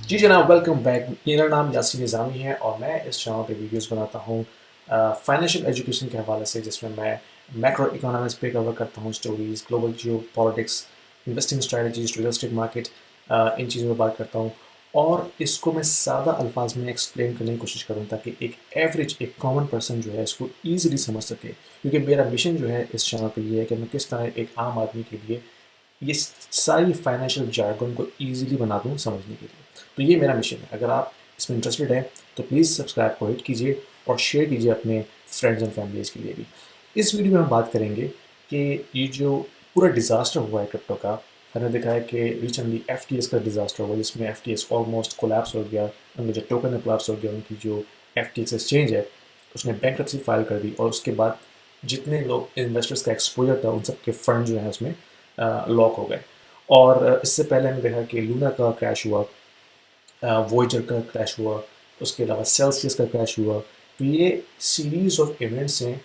جی جناب، welcome back. میرا نام یاسین نظامی ہے اور میں اس چینل پہ ویڈیوز بناتا ہوں فائنینشیل ایجوکیشن کے حوالے سے، جس میں میکرو اکنامکس پہ کور کرتا ہوں، stories, global geopolitics, investing strategies, real estate market, ان چیزوں میں بات کرتا ہوں. اور اس کو میں سادہ الفاظ میں ایکسپلین کرنے کی کوشش کروں تاکہ ایک ایوریج، ایک کامن پرسن جو ہے اس کو ایزیلی سمجھ سکے. کیونکہ میرا مشن جو ہے اس چینل پہ یہ ہے کہ میں کس طرح ایک عام آدمی کے لیے یہ ساری فائنینشیل جارگن کو ایزیلی بنا دوں سمجھنے کے لیے. تو یہ میرا مشن ہے. اگر آپ اس میں انٹرسٹڈ ہیں تو پلیز سبسکرائب کو ہٹ کیجیے اور شیئر کیجیے اپنے فرینڈز اینڈ فیملیز کے لیے بھی. اس ویڈیو میں ہم بات کریں گے کہ یہ جو پورا ڈیزاسٹر ہوا ہے کرپٹو کا. ہم نے دیکھا ہے کہ ریسنٹلی ایف ٹی ایس کا ڈیزاسٹر ہوا، جس میں F T S almost collapse ہو گیا. ان کا جو ٹوکن ہے کولیپس ہو گیا. ان کی جو ایف ٹی ایس ایکسچینج ہے اس نے بینکرپسی فائل کر دی، اور اس کے بعد جتنے لوگ انویسٹرس کا ایکسپوجر تھا ان سب کے فنڈ جو ہیں اس میں لاک ہو گئے. اور اس سے پہلے ہم نے دیکھا کہ لونا کا کریش ہوا، وویجر کا کریش ہوا، اس کے علاوہ سیلسیس کا کریش ہوا. تو یہ سیریز آف ایونٹس ہیں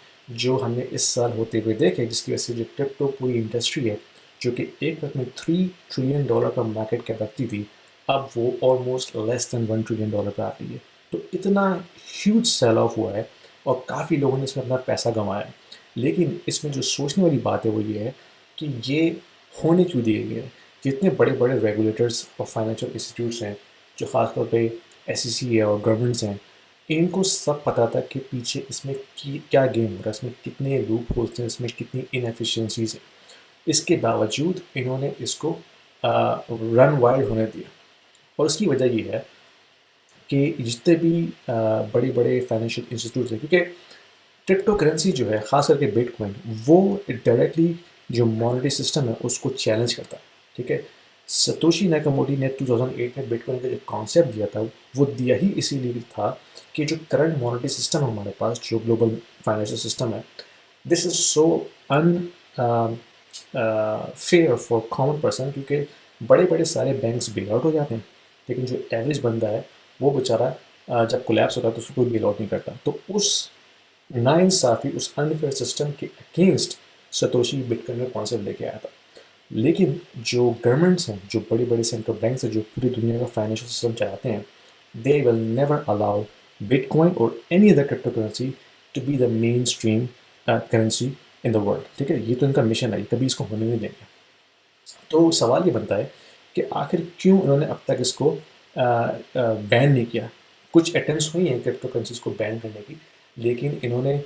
جو ہم نے اس سال ہوتے ہوئے دیکھے، جس کی وجہ سے جو کرپٹو پوری انڈسٹری ہے جو کہ ایک وقت میں $3 ٹریلین کا مارکیٹ کیپ رکھتی تھی، اب وہ آلموسٹ لیس دین $1 ٹریلین پہ آ رہی ہے. تو اتنا ہیوج سیل آف ہوا ہے اور کافی لوگوں نے اس میں اپنا پیسہ گنوایا ہے. لیکن اس میں جو سوچنے والی بات ہے وہ یہ ہے کہ یہ ہونے کیوں دیے گئے. جتنے بڑے بڑے ریگولیٹرز اور فائنینشیل انسٹیٹیوٹس ہیں، جو خاص طور پہ ایس ای سی ہے اور گورنمنٹس ہیں، ان کو سب پتہ تھا کہ پیچھے اس میں کیا گیم ہو رہا ہے، اس میں کتنے لوپ ہولس ہیں، اس میں کتنی انیفیشینسیز ہیں. اس کے باوجود انہوں نے اس کو رن وائلڈ ہونے دیا. اور اس کی وجہ یہ ہے کہ جتنے بھی بڑے بڑے فائنینشیل انسٹیٹیوٹس ہیں، کیونکہ کرپٹو کرنسی جو ہے خاص کر کے بٹ کوائن، وہ ڈائریکٹلی جو مانیٹری سسٹم ہے اس کو چیلنج کرتا ہے. ٹھیک ہے. ستوشی ناکاموٹو نے 2008 میں بٹ کوائن کا جو کانسیپٹ دیا تھا وہ دیا ہی اسی لیے تھا کہ جو کرنٹ مانیٹری سسٹم ہے ہمارے پاس، جو گلوبل فائنینشیل سسٹم ہے، دس از سو ان فیئر فار کامن پرسن. کیونکہ بڑے بڑے سارے بینکس بیل آؤٹ ہو جاتے ہیں، لیکن جو ایوریج بندہ ہے وہ بیچارہ جب کولیپس ہوتا ہے تو اس کو کوئی بیل آؤٹ نہیں کرتا. تو اس ناانصافی، اس انفیئر سسٹم کے اگینسٹ ستوشی بٹ کوائن کا کانسیپٹ لے کے آیا تھا. لیکن جو گورنمنٹس ہیں، جو بڑی بڑی سینٹرل بینکس ہیں، جو پوری دنیا کا فائنینشیل سسٹم چلاتے ہیں، they will never allow bitcoin اور any other crypto currency to be the mainstream currency in the world. ٹھیک ہے. یہ تو ان کا مشن ہے، کبھی اس کو ہونے نہیں دیں گے. تو سوال یہ بنتا ہے کہ آخر کیوں انہوں نے اب تک اس کو بین نہیں کیا. کچھ اٹیمپٹس ہوئی ہیں کرپٹو کرنسیز کو بین کرنے کی، لیکن انہوں نے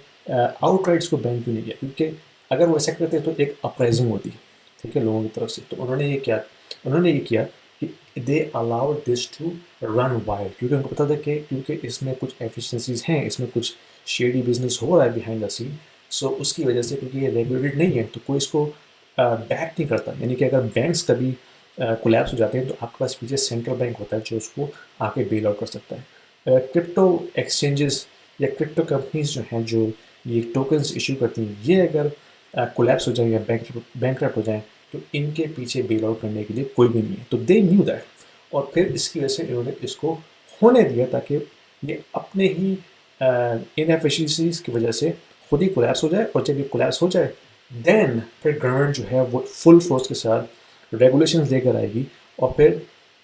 آؤٹ رائٹس کو بین کیوں نہیں کیا؟ کیونکہ اگر وہ ایسا کرتے تو ایک اپرائزنگ ہوتی. ٹھیک ہے. لوگوں کی طرف سے. تو انہوں نے یہ کیا کہ دے الاؤ دس ٹو رن وائلڈ. کیونکہ ان کو پتا تھا کہ کیونکہ اس میں کچھ ایفیشنسیز ہیں، اس میں کچھ شیڈی بزنس ہو رہا ہے بیہائنڈ دا سین. سو اس کی وجہ سے، کیونکہ یہ ریگولیٹڈ نہیں ہے، تو کوئی اس کو بیک نہیں کرتا. یعنی کہ اگر بینکس کبھی کولیپس ہو جاتے ہیں تو آپ کے پاس پیچھے سینٹرل بینک ہوتا ہے جو اس کو آ کے بیل آؤٹ کر سکتا ہے. کرپٹو ایکسچینجز یا کرپٹو کمپنیز جو ہیں، جو یہ ٹوکنز ایشو کرتی ہیں، یہ اگر کولیپس ہو جائیں یا بینکرپٹ ہو جائیں تو ان کے پیچھے بیل آؤٹ کرنے کے لیے کوئی بھی نہیں ہے. تو دے نیو دیٹ. اور پھر اس کی وجہ سے انہوں نے اس کو ہونے دیا تاکہ یہ اپنے ہی انیفیشنسیز کی وجہ سے خود ہی کولیپس ہو جائے. اور جب یہ کولیپس ہو جائے دین پھر گورنمنٹ جو ہے وہ فل فورس کے ساتھ ریگولیشنز لے کر آئے گی. اور پھر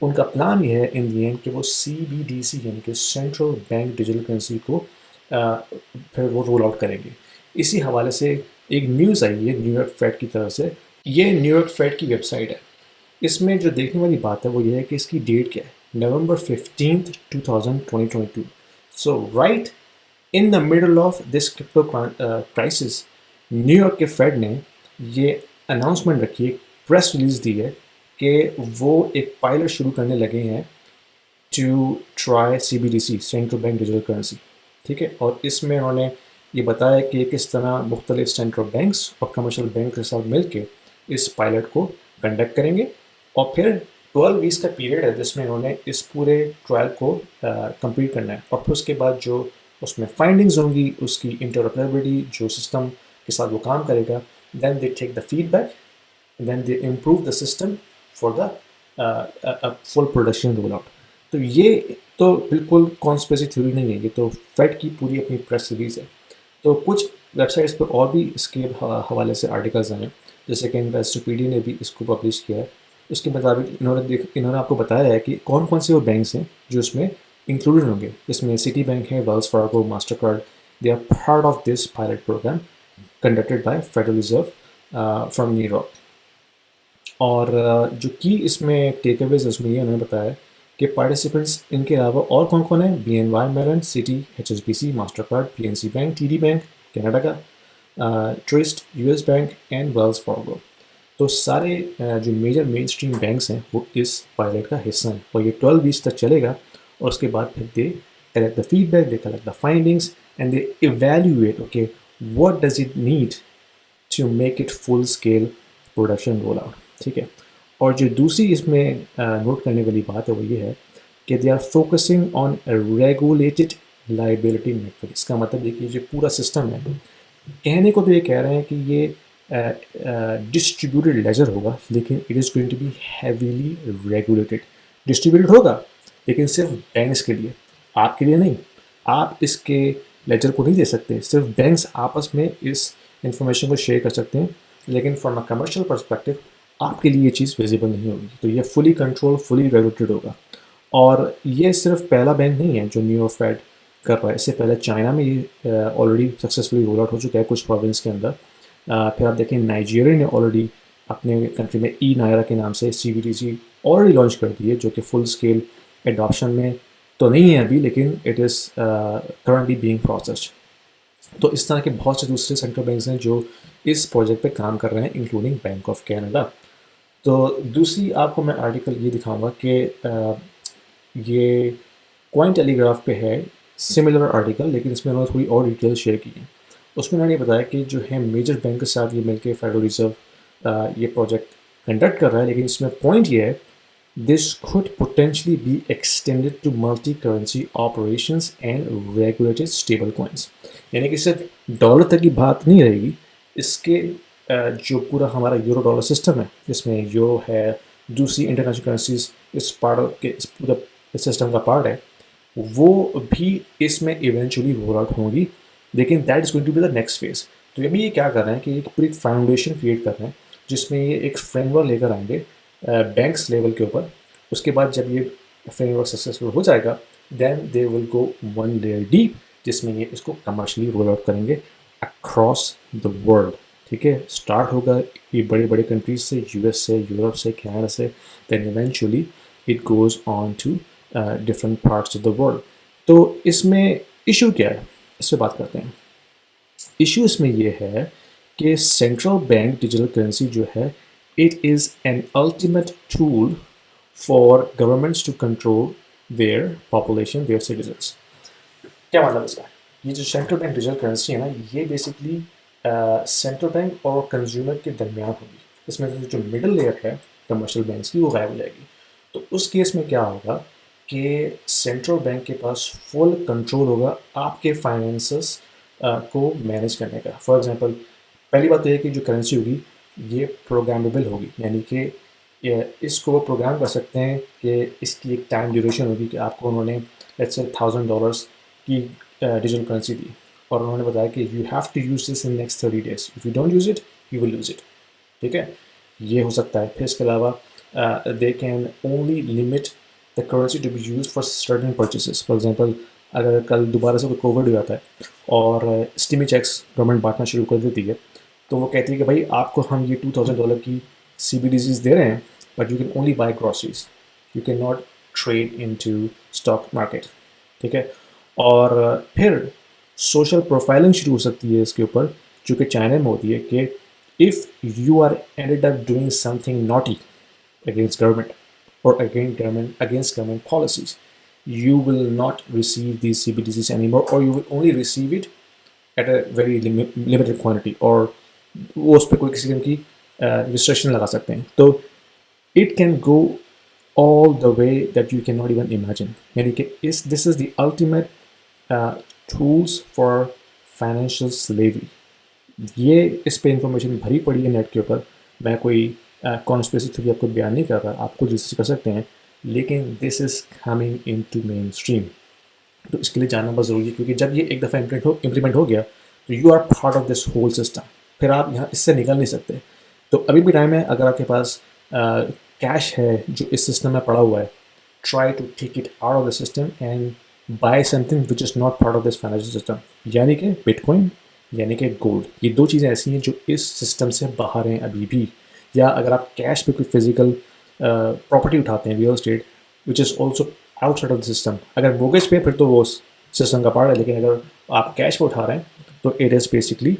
ان کا پلان یہ ہے ان دی اینڈ کہ وہ CBDC یعنی کہ سینٹرل بینک ڈیجیٹل کرنسی کو پھر وہ رول آؤٹ کریں گے. اسی حوالے سے ایک نیوز آئی ہے نیو یارک فیڈ کی طرف سے. یہ نیو یارک فیڈ کی ویب سائٹ ہے. اس میں جو دیکھنے والی بات ہے وہ یہ ہے کہ اس کی ڈیٹ کیا ہے، November 15th 2022. So right in the middle of this crypto crisis, new York کے فیڈ نے یہ اناؤنسمنٹ رکھی ہے، پریس ریلیز دی ہے کہ وہ ایک پائلٹ شروع کرنے لگے ہیں to try CBDC central bank digital currency. ٹھیک ہے. اور اس میں انہوں نے یہ بتایا کہ کس طرح مختلف سینٹرل بینکس اور کمرشل بینک کے ساتھ مل کے اس پائلٹ کو کنڈکٹ کریں گے. اور پھر 12 ویکس کا پیریڈ ہے جس میں انہوں نے اس پورے ٹرائل کو کمپلیٹ کرنا ہے. اور پھر اس کے بعد جو اس میں فائنڈنگز ہوں گی، اس کی انٹرپریٹیبلٹی، جو سسٹم کے ساتھ وہ کام کرے گا، then they take the feedback, then they improve the system for the full production roll out. تو یہ تو بالکل کانسپریسی تھیوری نہیں ہے، یہ تو فیڈ کی پوری اپنی پریس ریلیز ہے. تو کچھ ویب سائٹس پر اور بھی اس کے حوالے سے آرٹیکلز ہیں، جیسے کہ انویسٹوپیڈیا نے بھی اس کو پبلش کیا ہے. اس کے مطابق انہوں نے آپ کو بتایا ہے کہ کون کون سے وہ بینکس ہیں جو اس میں انکلوڈڈ ہوں گے. اس میں سٹی بینک ہے, Wells Fargo, Mastercard. They are part of this pilot program conducted by federal reserve from New York جو کی اس میں ٹیک اویز اس میں یہ انہوں نے بتایا کہ پارٹیسپینٹس ان کے علاوہ اور کون کون ہیں. B N Y Mellon, Citi, H S B C, Mastercard, P N C bank, T D bank Canada کا, Truist U S bank and Wells Fargo. تو سارے جو میجر مین اسٹریم بینکس ہیں وہ اس پائلٹ کا حصہ ہیں, اور یہ 12 ویکس تک چلے گا. اور اس کے بعد پھر they collect the feedback, they collect the findings and they evaluate okay what does it need to make it full scale production roll out. ٹھیک ہے. اور جو دوسری اس میں نوٹ کرنے والی بات ہے وہ یہ ہے کہ they are focusing on regulated liability network. اس کا مطلب یہ کہ جو پورا سسٹم ہے, کہنے کو تو یہ کہہ رہے ہیں کہ یہ ڈسٹریبیوٹیڈ لیجر ہوگا, لیکن it is going to be heavily regulated. Distributed ہوگا لیکن صرف بینکس کے لیے, آپ کے لیے نہیں. آپ اس کے لیجر کو نہیں دے سکتے, صرف بینکس آپس میں اس انفارمیشن کو شیئر کر سکتے ہیں, لیکن فرام اے کمرشل پرسپیکٹو آپ کے لیے یہ چیز ویزیبل نہیں ہوگی. تو یہ فلی کنٹرول, فلی ریگولیٹڈ ہوگا. اور یہ صرف پہلا بینک نہیں ہے جو نیو فیڈ کر رہا ہے. اس سے پہلے چائنا میں یہ آلریڈی سکسیزفلی رول آؤٹ ہو چکا ہے کچھ پروونس کے اندر. پھر آپ دیکھیں نائجیریا نے آلریڈی اپنے کنٹری میں ای نائرا کے نام سے CBDC آلریڈی لانچ کر دی ہے, جو کہ فل اسکیل ایڈاپشن میں تو نہیں ہے ابھی, لیکن it is currently being processed. تو اس طرح کے بہت سے دوسرے سینٹرل بینکس ہیں جو اس پروجیکٹ پہ کام کر رہے ہیں, انکلوڈنگ بینک آف کینیڈا. تو دوسری آپ کو میں آرٹیکل یہ دکھاؤں گا کہ یہ کوائن ٹیلی گراف پہ ہے سملر آرٹیکل, لیکن اس میں انہوں نے تھوڑی اور ڈیٹیل شیئر کی ہیں. اس میں انہوں نے بتایا کہ جو ہے میجر بینک کے ساتھ یہ مل کے فیڈرل ریزرو یہ پروجیکٹ کنڈکٹ کر رہا ہے, لیکن اس میں پوائنٹ یہ ہے دس could potentially be extended to multi currency operations and regulated stable coins. یعنی کہ صرف ڈالر تک کی بات نہیں رہے گی, اس کے جو پورا ہمارا یورو ڈالر سسٹم ہے جس میں یورو ہے, دوسری انٹرنیشنل کرنسیز اس پارٹ کے اس پورا سسٹم کا پارٹ ہے, وہ بھی اس میں ایونچولی رول آؤٹ ہوں گی, لیکن that is going to be the next phase. تو ابھی یہ کیا کر رہے ہیں کہ ایک پوری فاؤنڈیشن کریٹ کر رہے ہیں جس میں یہ ایک فریم ورک لے کر آئیں گے بینکس لیول کے اوپر. اس کے بعد جب یہ فریم ورک سکسیزفل ہو جائے گا دین دے ول گو ون لیئر ڈیپ, جس میں یہ اس کو کمرشلی رول آؤٹ کریں گے اکراس دا ورلڈ. ٹھیک ہے. اسٹارٹ ہوگا یہ بڑے بڑے کنٹریز سے, یو ایس سے, یورپ سے, کینیڈا سے, then eventually it goes on to different parts of the world. تو اس میں ایشو کیا ہے, اس پہ بات کرتے ہیں. ایشو اس میں یہ ہے کہ سینٹرل بینک ڈیجیٹل کرنسی جو ہے it is an ultimate tool for governments to control their population, their citizens. کیا مطلب اس کا؟ یہ جو سینٹرل بینک ڈیجیٹل کرنسی ہے نا, یہ بیسکلی سینٹرل بینک اور کنزیومر کے درمیان ہوگی. اس میں جو مڈل لیئر ہے کمرشل بینکس کی وہ غائب ہو جائے گی. تو اس کیس میں کیا ہوگا کہ سینٹرل بینک کے پاس فل کنٹرول ہوگا آپ کے فائنینسز کو مینیج کرنے کا. فار ایگزامپل پہلی بات یہ ہے کہ جو کرنسی ہوگی یہ پروگرامیبل ہوگی, یعنی کہ اس کو وہ پروگرام کر سکتے ہیں کہ اس کی ایک ٹائم ڈیوریشن ہوگی کہ آپ کو انہوں نے لیٹس سے $1000 کی ڈیجیٹل کرنسی دی, اور انہوں نے بتایا کہ you have to use this in next 30 days, if you don't use it you will lose it. ٹھیک ہے, یہ ہو سکتا ہے. پھر اس کے علاوہ they can only limit the currency to be used for certain purchases. For example اگر کل دوبارہ سے کوئی کووڈ ہو جاتا ہے اور اسٹیمی چیکس گورنمنٹ بانٹنا شروع کر دیتی ہے, تو وہ کہتی ہے کہ بھائی آپ کو ہم یہ $2000 کی CBDCs دے رہے ہیں, but you can only buy groceries, you can not trade in to stock market. ٹھیک ہے. اور پھر سوشل پروفائلنگ شروع ہو سکتی ہے اس کے اوپر, جو کہ چائنا میں ہوتی ہے کہ if you are ended up doing something naughty against government اور against government policies, you will not receive these CBDCs anymore, or you will only receive it at a very limited quantity, اور وہ اس پہ کوئی کسی قسم کی restriction لگا سکتے ہیں. تو it can go all the way that you cannot even imagine. یعنی کہ this is the ultimate tools for financial slavery. یہ اس پہ انفارمیشن بھری پڑی ہے نیٹ کے اوپر, میں کوئی کانسپریسی تھیوری آپ کو بیان نہیں کر رہا, آپ کو ریسرچ کر سکتے ہیں, لیکن this is coming into mainstream. تو اس کے لیے جاننا بہت ضروری ہے, کیونکہ جب یہ ایک دفعہ امپلیمنٹ ہو گیا تو you are part of this whole system, پھر آپ یہاں اس سے نکل نہیں سکتے. تو ابھی بھی ٹائم ہے, اگر آپ کے پاس کیش ہے جو اس سسٹم میں پڑا ہوا ہے, try to take it out of the system and buy something which is not part of this financial system, یعنی کہ بٹ کوائن, یعنی کہ گولڈ. یہ دو چیزیں ایسی ہیں جو اس سسٹم سے باہر ہیں ابھی بھی. یا اگر آپ کیش پہ کوئی فزیکل پراپرٹی اٹھاتے ہیں, real state which is also out side of the system, اگر موگیج پہ پھر تو وہ سسٹم کا پارٹ ہے, لیکن اگر آپ کیش پہ اٹھا رہے ہیں تو it is basically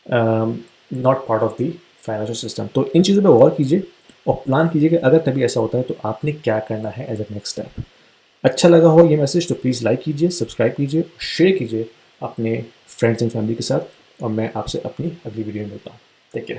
not part of the financial system. تو ان چیزوں پہ غور کیجیے اور پلان کیجیے کہ اگر کبھی ایسا ہوتا ہے تو آپ نے کیا کرنا ہے ایز اے نیکسٹ اسٹیپ. اچھا لگا ہو یہ میسج تو پلیز لائک کیجیے, سبسکرائب کیجیے, شیئر کیجیے اپنے فرینڈس اینڈ فیملی کے ساتھ, اور میں آپ سے اپنی اگلی ویڈیو میں ملتا ہوں. Take care.